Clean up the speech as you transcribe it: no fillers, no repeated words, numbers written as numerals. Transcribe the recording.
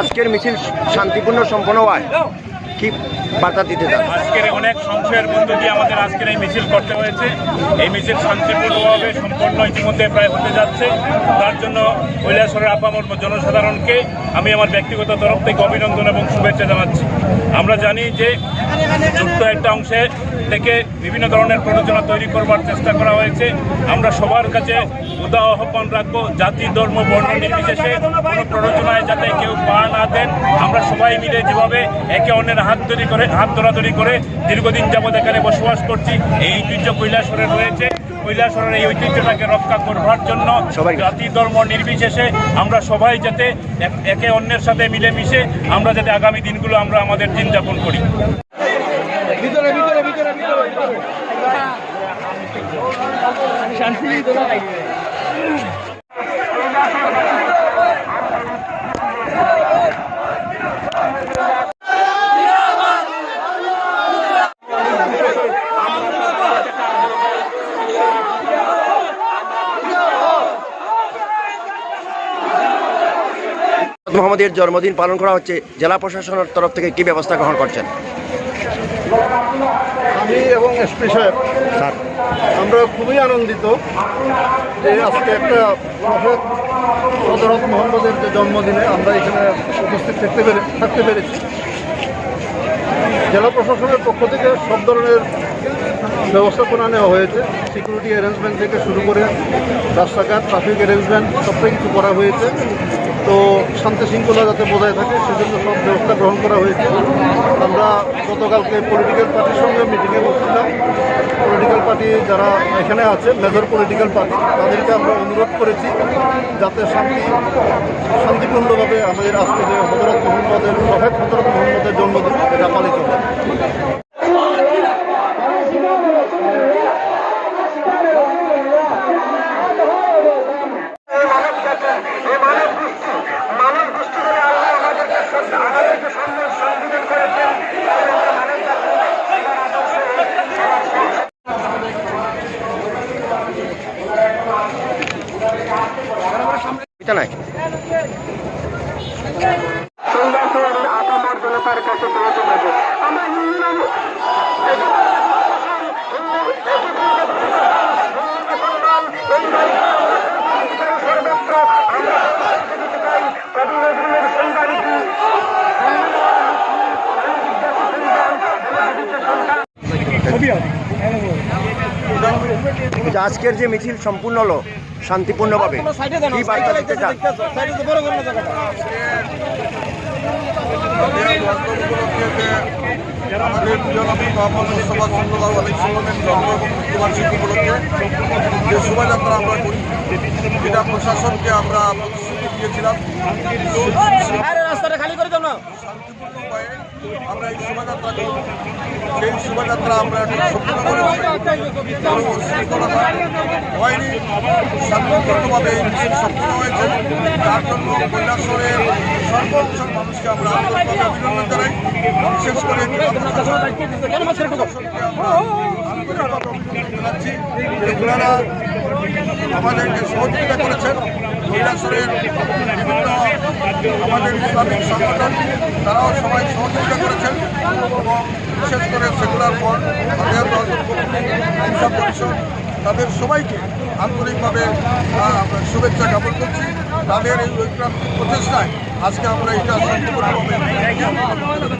আজকের মিছিল শান্তিপূর্ণ সম্পন্ন হয়, কি বার্তা দিতে চান? আজকের অনেক সংশয়ের মধ্য দিয়ে আমাদের আজকের এই মিছিল করতে হয়েছে। এই মিছিল শান্তিপূর্ণভাবে সম্পন্ন ইতিমধ্যে প্রায় হতে যাচ্ছে। তার জন্য কৈলাসহরের আপামর জনসাধারণকে আমি আমার ব্যক্তিগত তরফ থেকে অভিনন্দন এবং শুভেচ্ছা জানাচ্ছি। আমরা জানি যে ছোট্ট একটা অংশে থেকে বিভিন্ন ধরনের প্ররোচনা তৈরি করবার চেষ্টা করা হয়েছে। আমরা সবার কাছে উদার আহ্বান রাখবো, জাতি ধর্ম বর্ণ নির্বিশেষে কোনো প্ররোচনায় যাতে কেউ পা না দেন। আমরা সবাই মিলে যেভাবে একে অন্যের হাত ধরাধরি করে দীর্ঘদিন যাবৎ এখানে বসবাস করছি, এই ঐতিহ্য কৈলাসহরে রয়েছে। কৈলাসহরের এই ঐতিহ্যটাকে রক্ষা করবার জন্য জাতি ধর্ম নির্বিশেষে আমরা সবাই যাতে একে অন্যের সাথে মিলেমিশে আমরা যাতে আগামী দিনগুলো আমরা আমাদের দিন যাপন করি। মোহাম্মদের জন্মদিন পালন করা হচ্ছে, জেলা প্রশাসনের তরফ থেকে কি ব্যবস্থা গ্রহণ করছেন? আমি এবং এসপি সাহেব স্যার আমরা খুবই আনন্দিত যে আজকে একটা প্রফেট হযরত মুহাম্মদের যে জন্মদিনে আমরা এখানে উপস্থিত থাকতে পেরেছি। জেলা প্রশাসনের পক্ষ থেকে সব ধরনের ব্যবস্থাপনা নেওয়া হয়েছে। সিকিউরিটি অ্যারেঞ্জমেন্ট থেকে শুরু করে রাস্তাঘাট, ট্রাফিক অ্যারেঞ্জমেন্ট সবটাই কিছু করা হয়েছে। তো শান্তি শৃঙ্খলা যাতে বজায় থাকে সেজন্য সব ব্যবস্থা গ্রহণ করা হয়েছে। আমরা গতকালকে পলিটিক্যাল পার্টির সঙ্গে মিটিংয়ে বসছিলাম। পলিটিক্যাল পার্টি যারা এখানে আছে, মেজর পলিটিক্যাল পার্টি, তাদেরকে আমরা অনুরোধ করেছি যাতে শান্তিপূর্ণভাবে আমাদের আজকে যে প্রফেট হযরত মুহাম্মদের জন্মদিন এটা পালিত হয়। আজকের যে মিছিল সম্পূর্ণ হলো শান্তিপূর্ণভাবে, কি বার্তা দিতে চান? আমাদের উপলক্ষে যে শোভাযাত্রা আমরা করি, যেটা প্রশাসনকে আমরা প্রতিশ্রুতি দিয়েছিলাম শান্তিপূর্ণ উপায়ে আমরা এই শোভাযাত্রা করি। সেই শোভাযাত্রা আমরা সম্পূর্ণ করেছি, কোনো শৃঙ্খলতা হয়নি, শান্তিপূর্ণভাবে এই মিছিল সম্পূর্ণ হয়েছে। তার জন্য কৈলাসহরের সর্বোচ্চ মানুষকে আমরা আন্তরিকভাবে অভিনন্দন জানাই। বিশেষ করে জানাচ্ছি এগুলারা আমাদেরকে সহযোগিতা করেছেন। কৈলাসহরের বিভিন্ন আমাদের ইসলামিক সংগঠন তারাও সবাই সহযোগিতা করেছেন এবং বিশেষ করে সেকুলার ফ্রন্ট, ইনসাফ পরিষদ, তাদের সবাইকে আন্তরিকভাবে শুভেচ্ছা জ্ঞাপন করছি। তাদের এই ঐক্যতান্ত্রিক প্রচেষ্টায় আজকে আমরা এটা শান্তিপূর্ণভাবে